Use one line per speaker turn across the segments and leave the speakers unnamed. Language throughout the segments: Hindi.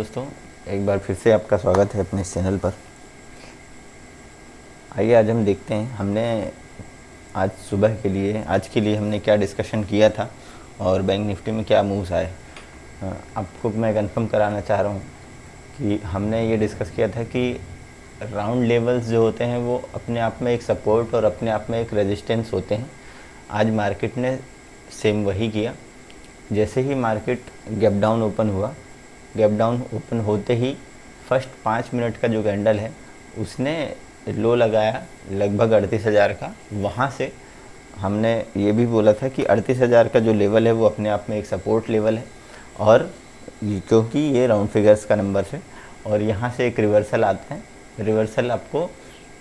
दोस्तों, एक बार फिर से आपका स्वागत है अपने इस चैनल पर। आइए आज हम देखते हैं हमने आज के लिए हमने क्या डिस्कशन किया था और बैंक निफ्टी में क्या मूव्स आए। आपको मैं कंफर्म कराना चाह रहा हूँ कि हमने ये डिस्कस किया था कि राउंड लेवल्स जो होते हैं वो अपने आप में एक सपोर्ट और अपने आप में एक रेजिस्टेंस होते हैं। आज मार्केट ने सेम वही किया। जैसे ही मार्केट गैप डाउन ओपन होते ही फर्स्ट 5 मिनट का जो कैंडल है उसने लो लगाया लगभग 38,000 का। वहाँ से हमने ये भी बोला था कि 38,000 का जो लेवल है वो अपने आप में एक सपोर्ट लेवल है, और क्योंकि ये राउंड फिगर्स का नंबर है और यहाँ से एक रिवर्सल आता है। रिवर्सल आपको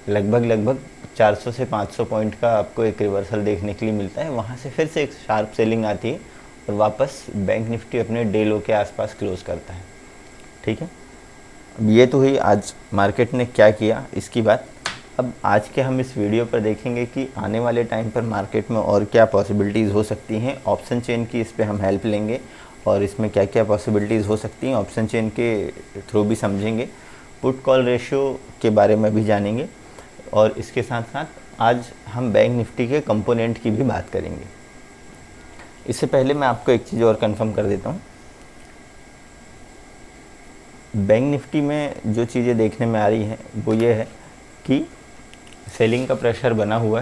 लगभग 400 से 500 पॉइंट का आपको एक रिवर्सल देखने के लिए मिलता है। वहाँ से फिर से एक शार्प सेलिंग आती है और वापस बैंक निफ्टी अपने डे लो के आसपास क्लोज करता है। ठीक है, अब ये तो हुई आज मार्केट ने क्या किया इसकी बात। अब आज के हम इस वीडियो पर देखेंगे कि आने वाले टाइम पर मार्केट में और क्या पॉसिबिलिटीज़ हो सकती हैं। ऑप्शन चेन की इस पर हम हेल्प लेंगे और इसमें क्या क्या पॉसिबिलिटीज़ हो सकती हैं ऑप्शन चेन के थ्रू भी समझेंगे। पुट कॉल रेशियो के बारे में भी जानेंगे और इसके साथ साथ आज हम बैंक निफ्टी के कंपोनेंट की भी बात करेंगे। इससे पहले मैं आपको एक चीज़ और कंफर्म कर देता हूँ। बैंक निफ्टी में जो चीज़ें देखने में आ रही हैं वो ये है कि सेलिंग का प्रेशर बना हुआ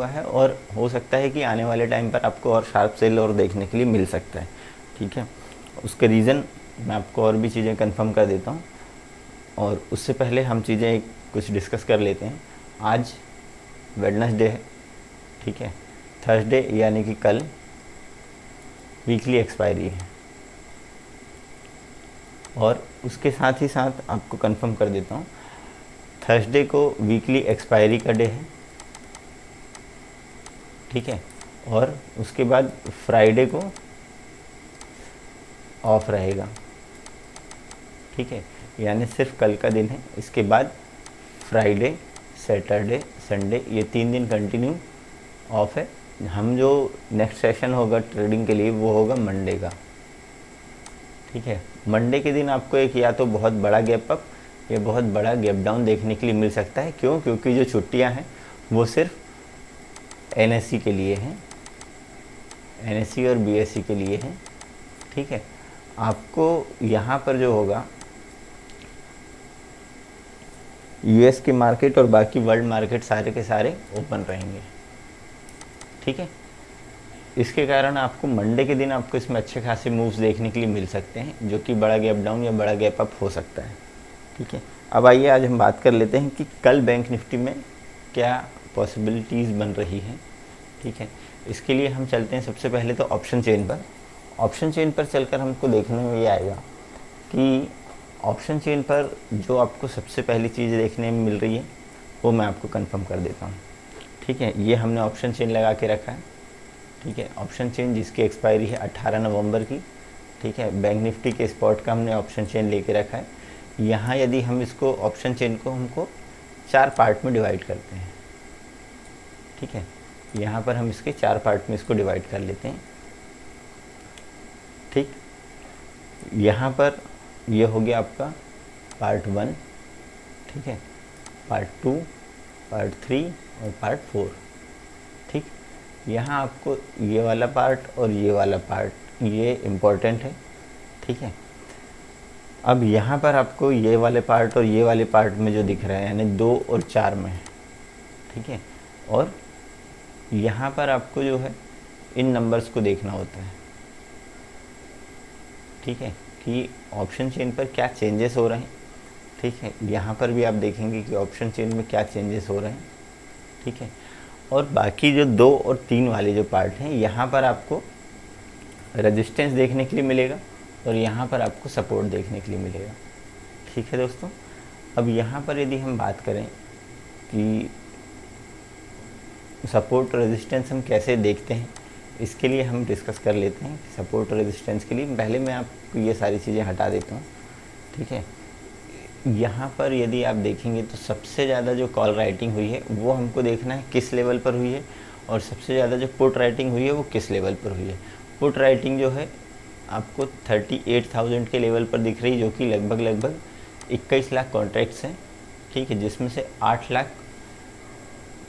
है और हो सकता है कि आने वाले टाइम पर आपको और शार्प सेल और देखने के लिए मिल सकता है। ठीक है, उसके रीज़न मैं आपको और भी चीज़ें कंफर्म कर देता हूँ, और उससे पहले हम चीज़ें कुछ डिस्कस कर लेते हैं। आज वेडनेसडे है, ठीक है। थर्सडे यानी कि कल वीकली एक्सपायरी है, और उसके साथ ही साथ आपको कंफर्म कर देता हूँ थर्सडे को वीकली एक्सपायरी का डे है, ठीक है। और उसके बाद फ्राइडे को ऑफ रहेगा, ठीक है, यानी सिर्फ कल का दिन है। इसके बाद फ्राइडे, सैटरडे, संडे ये 3 दिन कंटिन्यू ऑफ है। हम जो नेक्स्ट सेशन होगा ट्रेडिंग के लिए वो होगा मंडे का, ठीक है। मंडे के दिन आपको एक या तो बहुत बड़ा गैप अप या बहुत बड़ा गैप डाउन देखने के लिए मिल सकता है। क्यों? क्योंकि जो छुट्टियां हैं वो सिर्फ एनएससी के लिए हैं, एनएससी और बीएससी के लिए हैं, ठीक है। आपको यहाँ पर जो होगा यूएस की मार्केट और बाकी वर्ल्ड मार्केट सारे के सारे ओपन रहेंगे, ठीक है। इसके कारण आपको मंडे के दिन आपको इसमें अच्छे खासे मूव्स देखने के लिए मिल सकते हैं, जो कि बड़ा गैप डाउन या बड़ा गैप अप हो सकता है, ठीक है। अब आइए आज हम बात कर लेते हैं कि कल बैंक निफ्टी में क्या पॉसिबिलिटीज़ बन रही हैं, ठीक है। इसके लिए हम चलते हैं सबसे पहले तो ऑप्शन चेन पर। ऑप्शन चेन पर चलकर हमको देखने में ये आएगा कि ऑप्शन चेन पर जो आपको सबसे पहली चीज़ देखने में मिल रही है वो मैं आपको कंफर्म कर देता हूँ, ठीक है। ये हमने ऑप्शन चेन लगा के रखा है, ठीक है। ऑप्शन चेन जिसकी एक्सपायरी है 18 नवंबर की, ठीक है। बैंक निफ्टी के स्पॉट का हमने ऑप्शन चेन लेके रखा है। यहाँ यदि हम इसको ऑप्शन चेन को हमको 4 पार्ट में डिवाइड करते हैं, ठीक है। यहाँ पर हम इसके 4 पार्ट में इसको डिवाइड कर लेते हैं, ठीक। यहाँ पर ये हो गया आपका पार्ट 1, ठीक है, पार्ट 2, पार्ट 3 और पार्ट 4, ठीक। यहाँ आपको ये वाला पार्ट और ये वाला पार्ट ये इम्पोर्टेंट है, ठीक है। अब यहाँ पर आपको ये वाले पार्ट और ये वाले पार्ट में जो दिख रहा है यानी 2 और 4 में है, ठीक है। और यहाँ पर आपको जो है इन नंबर्स को देखना होता है, ठीक है, कि ऑप्शन चेन पर क्या चेंजेस हो रहे हैं, ठीक है। यहाँ पर भी आप देखेंगे कि ऑप्शन चेन में क्या चेंजेस हो रहे हैं, ठीक है। और बाकी जो 2 और 3 वाले जो पार्ट हैं यहाँ पर आपको रेजिस्टेंस देखने के लिए मिलेगा और यहाँ पर आपको सपोर्ट देखने के लिए मिलेगा, ठीक है दोस्तों। अब यहाँ पर यदि हम बात करें कि सपोर्ट और रेजिस्टेंस हम कैसे देखते हैं, इसके लिए हम डिस्कस कर लेते हैं। सपोर्ट और रेजिस्टेंस के लिए पहले मैं आपको ये सारी चीज़ें हटा देता हूँ, ठीक है। यहाँ पर यदि आप देखेंगे तो सबसे ज़्यादा जो कॉल राइटिंग हुई है वो हमको देखना है किस लेवल पर हुई है, और सबसे ज़्यादा जो पुट राइटिंग हुई है वो किस लेवल पर हुई है। पुट राइटिंग जो है आपको 38,000 के लेवल पर दिख रही है, जो कि लगभग 21 लाख कॉन्ट्रैक्ट्स हैं, ठीक है, जिसमें से 8 लाख,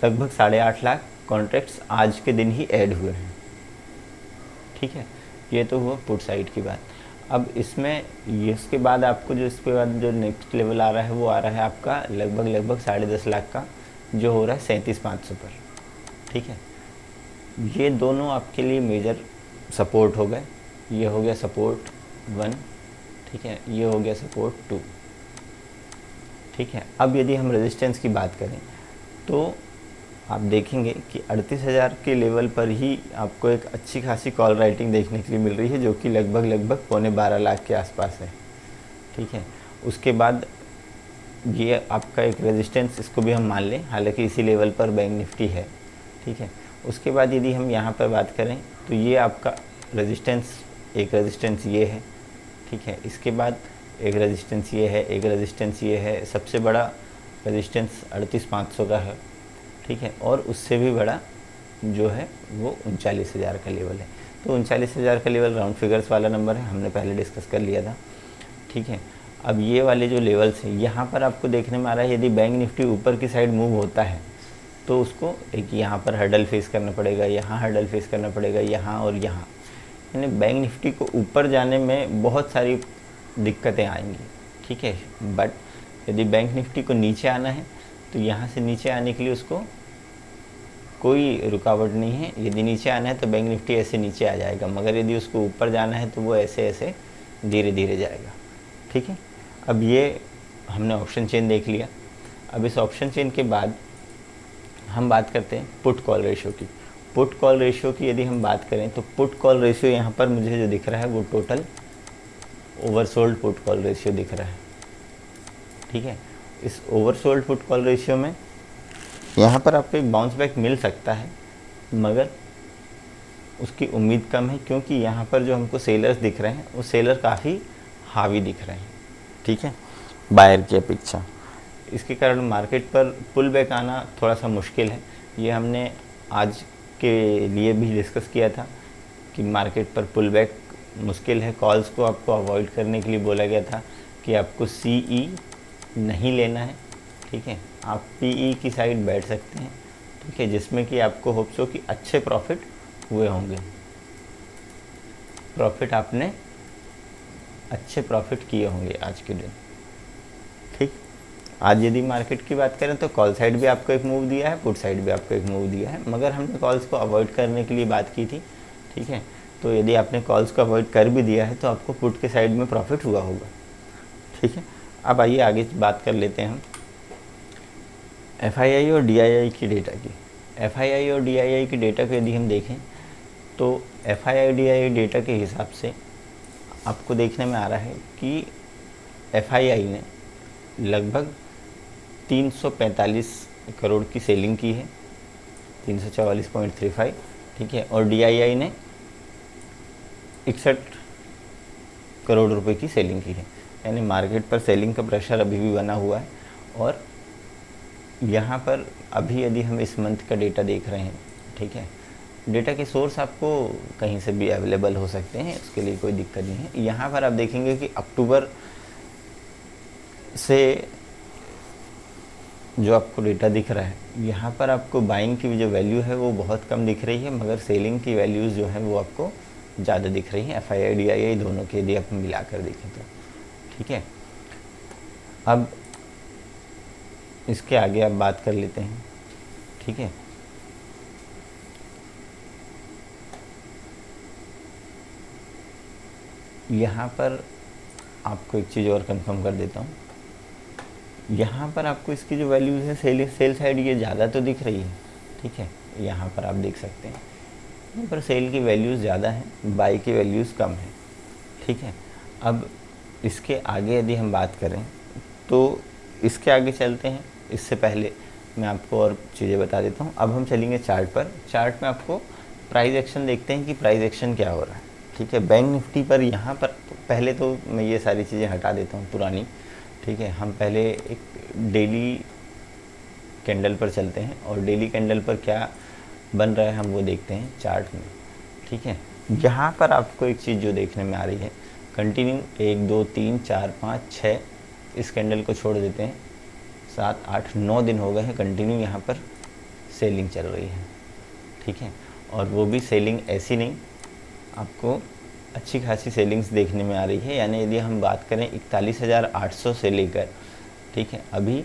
लगभग 8.5 लाख कॉन्ट्रैक्ट्स आज के दिन ही ऐड हुए हैं, ठीक है। ये तो हुआ पुट साइड की बात। अब इसमें इसके बाद आपको इसके बाद जो नेक्स्ट लेवल आ रहा है वो आ रहा है आपका लगभग 10.5 लाख का, जो हो रहा है 37,500 पर, ठीक है। ये दोनों आपके लिए मेजर सपोर्ट हो गए। ये हो गया सपोर्ट 1, ठीक है, ये हो गया सपोर्ट 2, ठीक है। अब यदि हम रेजिस्टेंस की बात करें तो आप देखेंगे कि 38,000 के लेवल पर ही आपको एक अच्छी खासी कॉल राइटिंग देखने के लिए मिल रही है, जो कि लगभग 12.25 लाख के आसपास है, ठीक है। उसके बाद ये आपका एक रेजिस्टेंस, इसको भी हम मान लें, हालांकि इसी लेवल पर बैंक निफ्टी है, ठीक है। उसके बाद यदि हम यहाँ पर बात करें तो ये आपका रेजिस्टेंस, एक रेजिस्टेंस ये है, ठीक है। इसके बाद एक रेजिस्टेंस ये है, एक रेजिस्टेंस ये है, सबसे बड़ा रेजिस्टेंस 38,500 का है, ठीक है। और उससे भी बड़ा जो है वो 39,000 का लेवल है। तो 39,000 का लेवल राउंड फिगर्स वाला नंबर है, हमने पहले डिस्कस कर लिया था, ठीक है। अब ये वाले जो लेवल्स हैं, यहाँ पर आपको देखने में आ रहा है यदि बैंक निफ्टी ऊपर की साइड मूव होता है तो उसको एक यहाँ पर हर्डल फेस करना पड़ेगा, यहाँ हर्डल फेस करना पड़ेगा, यहाँ और यहाँ, यानी बैंक निफ्टी को ऊपर जाने में बहुत सारी दिक्कतें आएंगी, ठीक है। बट यदि बैंक निफ्टी को नीचे आना है तो यहाँ से नीचे आने के लिए उसको कोई रुकावट नहीं है। यदि नीचे आना है तो बैंक निफ्टी ऐसे नीचे आ जाएगा, मगर यदि उसको ऊपर जाना है तो वो ऐसे ऐसे धीरे धीरे जाएगा, ठीक है। अब ये हमने ऑप्शन चेन देख लिया। अब इस ऑप्शन चेन के बाद हम बात करते हैं पुट कॉल रेशियो की। पुट कॉल रेशियो की यदि हम बात करें तो पुट कॉल रेशियो यहाँ पर मुझे जो दिख रहा है वो total oversold put call ratio दिख रहा है, ठीक है। इस ओवरसोल्ड पुट कॉल रेशियो में यहाँ पर आपको एक बाउंस बैक मिल सकता है, मगर उसकी उम्मीद कम है, क्योंकि यहाँ पर जो हमको सेलर्स दिख रहे हैं वो सेलर काफ़ी हावी दिख रहे हैं, ठीक है, बायर की अपेक्षा। इसके कारण मार्केट पर पुल बैक आना थोड़ा सा मुश्किल है। ये हमने आज के लिए भी डिस्कस किया था कि मार्केट पर पुल बैक मुश्किल है। कॉल्स को आपको अवॉइड करने के लिए बोला गया था कि आपको CE नहीं लेना है, ठीक है। आप PE की साइड बैठ सकते हैं, ठीक है, जिसमें कि आपको होप्स हो कि अच्छे प्रॉफिट हुए होंगे। प्रॉफिट आपने अच्छे प्रॉफिट किए होंगे आज के दिन, ठीक। आज यदि मार्केट की बात करें तो कॉल साइड भी आपको एक मूव दिया है, पुट साइड भी आपको एक मूव दिया है, मगर हमने कॉल्स को अवॉइड करने के लिए बात की थी, ठीक है। तो यदि आपने कॉल्स को अवॉइड कर भी दिया है तो आपको पुट के साइड में प्रॉफिट हुआ होगा, ठीक है। अब आइए आगे बात कर लेते हैं हम FII और DII की डेटा की। FII और DII की डेटा को यदि हम देखें तो FII DII डेटा के हिसाब से आपको देखने में आ रहा है कि FII ने लगभग 345 करोड़ की सेलिंग की है, 344.35, ठीक है। और DII ने 61 करोड़ रुपए की सेलिंग की है, यानी मार्केट पर सेलिंग का प्रेशर अभी भी बना हुआ है। और यहाँ पर अभी यदि हम इस मंथ का डेटा देख रहे हैं, ठीक है, डेटा के सोर्स आपको कहीं से भी अवेलेबल हो सकते हैं, उसके लिए कोई दिक्कत नहीं है। यहाँ पर आप देखेंगे कि अक्टूबर से जो आपको डेटा दिख रहा है, यहाँ पर आपको बाइंग की जो वैल्यू है वो बहुत कम दिख रही है, मगर सेलिंग की वैल्यूज़ जो है वो आपको ज़्यादा दिख रही हैं। FII DII दोनों के यदि आप मिलाकर देखें तो, ठीक है। अब इसके आगे आप बात कर लेते हैं, ठीक है। यहाँ पर आपको एक चीज़ और कंफर्म कर देता हूँ, यहाँ पर आपको इसकी जो वैल्यूज़ है सेल साइड ये ज़्यादा तो दिख रही है, ठीक है, यहाँ पर आप देख सकते हैं, यहाँ पर सेल की वैल्यूज़ ज़्यादा हैं, बाई की वैल्यूज़ कम है, ठीक है। अब इसके आगे यदि हम बात करें तो इसके आगे चलते हैं, इससे पहले मैं आपको और चीज़ें बता देता हूँ। अब हम चलेंगे चार्ट पर। चार्ट में आपको प्राइस एक्शन देखते हैं कि प्राइस एक्शन क्या हो रहा है, ठीक है। बैंक निफ्टी पर यहाँ पर पहले तो मैं ये सारी चीज़ें हटा देता हूँ पुरानी, ठीक है। हम पहले एक डेली कैंडल पर चलते हैं और डेली कैंडल पर क्या बन रहा है हम वो देखते हैं चार्ट में, ठीक है। यहाँ पर आपको एक चीज़ जो देखने में आ रही है, कंटिन्यू 1 2 3 4 5 6 इस कैंडल को छोड़ देते हैं, 7 8 9 दिन हो गए हैं कंटिन्यू यहाँ पर सेलिंग चल रही है, ठीक है। और वो भी सेलिंग ऐसी नहीं, आपको अच्छी खासी सेलिंग्स देखने में आ रही है। यानी यदि हम बात करें 41,800 से लेकर, ठीक है, अभी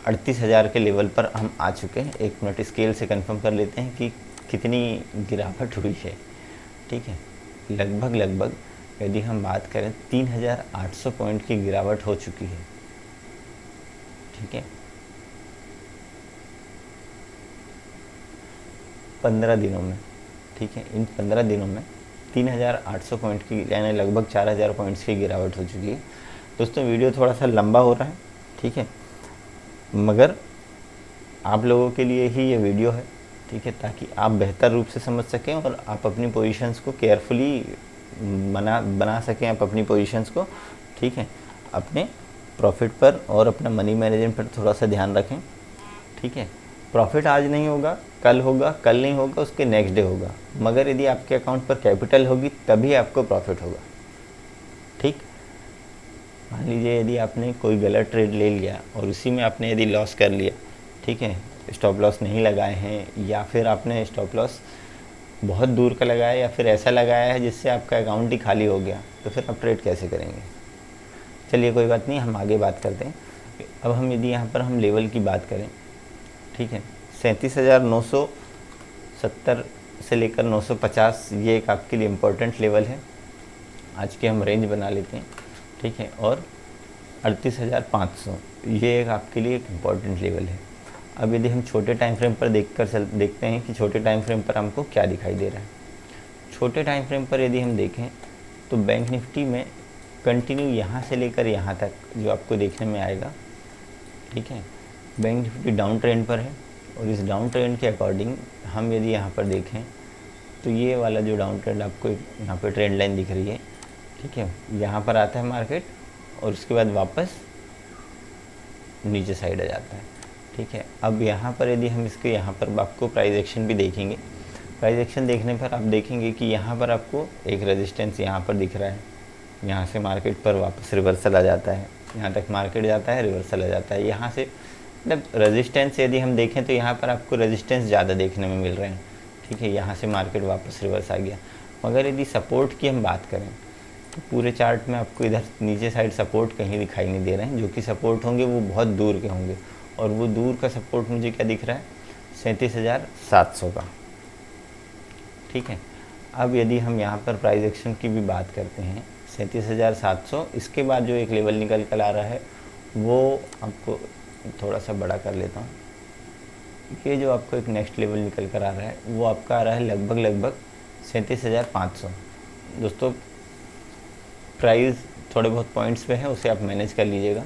38,000 के लेवल पर हम आ चुके हैं। 1 मिनट स्केल से कंफर्म कर लेते हैं कि कितनी गिरावट हुई है, ठीक है। लगभग यदि हम बात करें 3,800 पॉइंट की गिरावट हो चुकी है, ठीक है, 15 दिनों में, ठीक है। इन 15 दिनों में 3,800 पॉइंट की यानी लगभग 4,000 पॉइंट्स की गिरावट हो चुकी है। दोस्तों वीडियो थोड़ा सा लंबा हो रहा है, ठीक है, मगर आप लोगों के लिए ही ये वीडियो है, ठीक है, ताकि आप बेहतर रूप से समझ सकें और आप अपनी पोजीशंस को केयरफुली बना सकें, आप अपनी पोजीशंस को, ठीक है, अपने प्रॉफिट पर और अपना मनी मैनेजमेंट पर थोड़ा सा ध्यान रखें, ठीक है। प्रॉफिट आज नहीं होगा, कल होगा, कल नहीं होगा, उसके नेक्स्ट डे होगा, मगर यदि आपके अकाउंट पर कैपिटल होगी तभी आपको प्रॉफिट होगा, ठीक। मान लीजिए यदि आपने कोई गलत ट्रेड ले लिया और उसी में आपने यदि लॉस कर लिया, ठीक है, स्टॉप लॉस नहीं लगाए हैं, या फिर आपने स्टॉप लॉस बहुत दूर का लगाया या फिर ऐसा लगाया है जिससे आपका अकाउंट ही खाली हो गया, तो फिर आप ट्रेड कैसे करेंगे। चलिए कोई बात नहीं, हम आगे बात करते हैं। अब हम यदि यहाँ पर हम लेवल की बात करें, ठीक है, 37,970 से लेकर 950 ये एक आपके लिए इम्पोर्टेंट लेवल है। आज के हम रेंज बना लेते हैं, ठीक है, और 38,500 ये एक आपके लिए एक इम्पॉर्टेंट लेवल है। अब यदि हम छोटे टाइम फ्रेम पर देखते हैं कि छोटे टाइम फ्रेम पर हमको क्या दिखाई दे रहा है। छोटे टाइम फ्रेम पर यदि हम देखें तो बैंक निफ्टी में कंटिन्यू यहाँ से लेकर यहाँ तक जो आपको देखने में आएगा, ठीक है, बैंक निफ्टी डाउन ट्रेंड पर है। और इस डाउन ट्रेंड के अकॉर्डिंग हम यदि यहाँ पर देखें तो ये वाला जो डाउन ट्रेंड आपको यहाँ पर ट्रेंड लाइन दिख रही है, ठीक है, यहाँ पर आता है मार्केट और उसके बाद वापस नीचे साइड आ जाता है, ठीक है। अब यहाँ पर यदि हम इसके यहाँ पर आपको प्राइस एक्शन भी देखेंगे, प्राइस एक्शन देखने पर आप देखेंगे कि यहाँ पर आपको एक रेजिस्टेंस यहाँ पर दिख रहा है, यहाँ से मार्केट पर वापस रिवर्सल आ जाता है, यहाँ तक मार्केट जाता है, रिवर्सल आ जाता है। यहाँ से मतलब रेजिस्टेंस यदि हम देखें तो यहाँ पर आपको रेजिस्टेंस ज़्यादा देखने में मिल रहे हैं, ठीक है, यहाँ से मार्केट वापस रिवर्स आ गया। मगर यदि सपोर्ट की हम बात करें तो पूरे चार्ट में आपको इधर नीचे साइड सपोर्ट कहीं दिखाई नहीं दे रहे हैं। जो कि सपोर्ट होंगे वो बहुत दूर के होंगे, और वो दूर का सपोर्ट मुझे क्या दिख रहा है, 37,700 का, ठीक है। अब यदि हम यहाँ पर प्राइस एक्शन की भी बात करते हैं, 37,700, इसके बाद जो एक लेवल निकल कर आ रहा है वो आपको थोड़ा सा बड़ा कर लेता हूँ। ये जो आपको एक नेक्स्ट लेवल निकल कर आ रहा है वो आपका आ रहा है लगभग 37,500। दोस्तों प्राइस थोड़े बहुत पॉइंट्स पे है, उसे आप मैनेज कर लीजिएगा,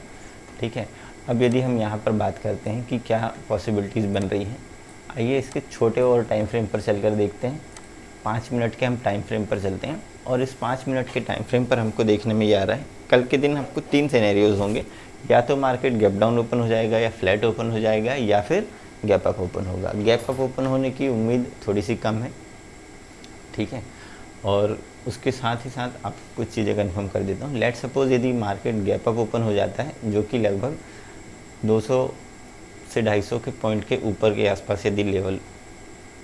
ठीक है। अब यदि हम यहाँ पर बात करते हैं कि क्या पॉसिबिलिटीज़ बन रही हैं, आइए इसके छोटे और टाइम फ्रेम पर चलकर देखते हैं। 5 मिनट के हम टाइम फ्रेम पर चलते हैं और इस 5 मिनट के टाइम फ्रेम पर हमको देखने में ये आ रहा है, कल के दिन आपको 3 सिनेरियोज़ होंगे, या तो मार्केट गैप डाउन ओपन हो जाएगा, या फ्लैट ओपन हो जाएगा, या फिर गैप अप ओपन होगा। गैप अप ओपन होने की उम्मीद थोड़ी सी कम है, ठीक है। और उसके साथ ही साथ आप कुछ चीज़ें कंफर्म कर देता हूँ। लेट सपोज यदि मार्केट गैप अप ओपन हो जाता है, जो कि लगभग 200 से 250 के पॉइंट के ऊपर के आसपास यदि लेवल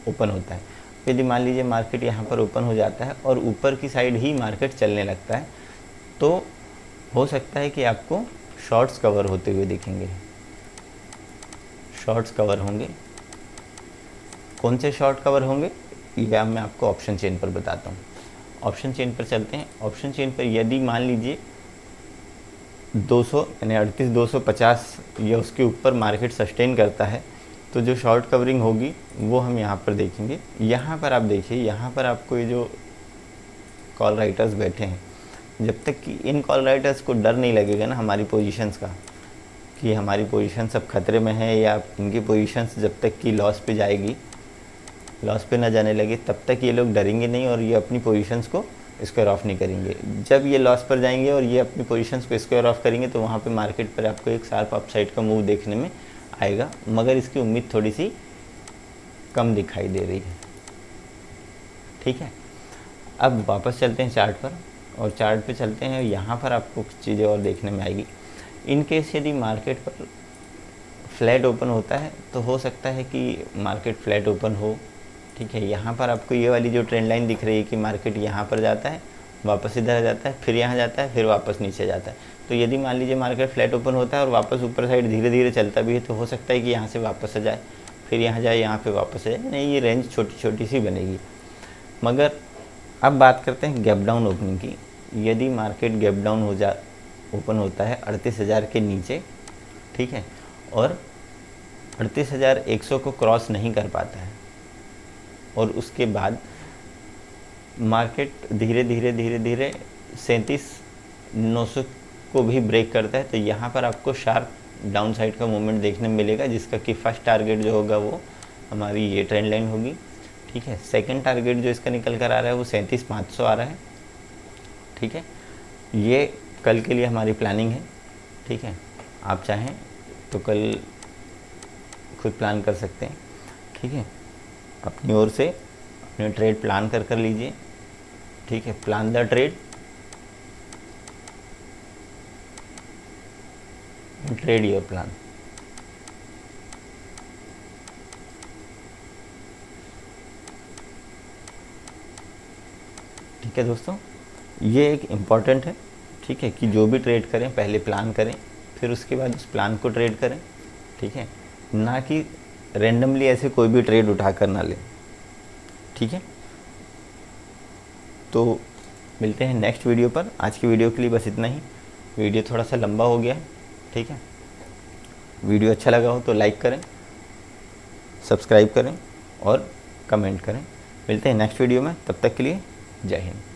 ओपन होता है, यदि मान लीजिए मार्केट यहाँ पर ओपन हो जाता है और ऊपर की साइड ही मार्केट चलने लगता है, तो हो सकता है कि आपको शॉर्ट्स कवर होते हुए दिखेंगे। शॉर्ट्स कवर होंगे, कौन से शॉर्ट कवर होंगे यह मैं आपको ऑप्शन चेन पर बताता हूँ। ऑप्शन चेन पर चलते हैं। ऑप्शन चेन पर यदि मान लीजिए 200 यानी 38,250 या उसके ऊपर मार्केट सस्टेन करता है, तो जो शॉर्ट कवरिंग होगी वो हम यहाँ पर देखेंगे। यहाँ पर आप देखिए, यहाँ पर आपको ये जो कॉल राइटर्स बैठे हैं, जब तक कि इन कॉल राइटर्स को डर नहीं लगेगा ना हमारी पोजीशंस का, कि हमारी पोजीशन सब खतरे में है, या इनकी पोजीशंस जब तक कि लॉस पे जाएगी, लॉस पे ना जाने लगे, तब तक ये लोग डरेंगे नहीं और ये अपनी पोजीशंस को स्क्वायर ऑफ नहीं करेंगे। जब ये लॉस पर जाएंगे और ये अपनी पोजीशंस को स्क्वायर ऑफ करेंगे, तो वहाँ पे मार्केट पर आपको एक शार्प अपसाइड का मूव देखने में आएगा, मगर इसकी उम्मीद थोड़ी सी कम दिखाई दे रही है, ठीक है। अब वापस चलते हैं चार्ट पर, और चार्ट पे चलते हैं। यहाँ पर आपको कुछ चीज़ें और देखने में आएगी। इन केस यदि मार्केट पर फ्लैट ओपन होता है तो हो सकता है कि मार्केट फ्लैट ओपन हो, ठीक है। यहाँ पर आपको ये वाली जो ट्रेंड लाइन दिख रही है कि मार्केट यहाँ पर जाता है, वापस इधर आ जाता है, फिर यहाँ जाता है, फिर वापस नीचे जाता है। तो यदि मान लीजिए मार्केट फ्लैट ओपन होता है और वापस ऊपर साइड धीरे धीरे चलता भी है, तो हो सकता है कि यहाँ से वापस आ जाए, फिर यहाँ जाए, यहाँ पे वापस आ जाए। नहीं, ये रेंज छोटी छोटी सी बनेगी। मगर अब बात करते हैं गैप डाउन ओपनिंग की। यदि मार्केट गैप डाउन ओपन होता है 38,000 के नीचे, ठीक है, और 38,100 को क्रॉस नहीं कर पाता है, और उसके बाद मार्केट धीरे धीरे 37,900 को भी ब्रेक करता है, तो यहाँ पर आपको शार्प डाउन साइड का मूवमेंट देखने में मिलेगा, जिसका कि फर्स्ट टारगेट जो होगा वो हमारी ये ट्रेंड लाइन होगी, ठीक है। सेकंड टारगेट जो इसका निकल कर आ रहा है वो 37,500 आ रहा है, ठीक है। ये कल के लिए हमारी प्लानिंग है, ठीक है। आप चाहें तो कल खुद प्लान कर सकते हैं, ठीक है। अपनी ओर से अपने ट्रेड प्लान कर लीजिए, ठीक है। Plan the trade, trade your plan. ठीक है दोस्तों, ये एक इम्पॉर्टेंट है, ठीक है, कि जो भी ट्रेड करें पहले प्लान करें, फिर उसके बाद उस प्लान को ट्रेड करें, ठीक है। ना कि रैंडमली ऐसे कोई भी ट्रेड उठा कर ना लें, ठीक है। तो मिलते हैं नेक्स्ट वीडियो पर। आज की वीडियो के लिए बस इतना ही। वीडियो थोड़ा सा लंबा हो गया है, ठीक है। वीडियो अच्छा लगा हो तो लाइक करें, सब्सक्राइब करें और कमेंट करें। मिलते हैं नेक्स्ट वीडियो में, तब तक के लिए जय हिंद।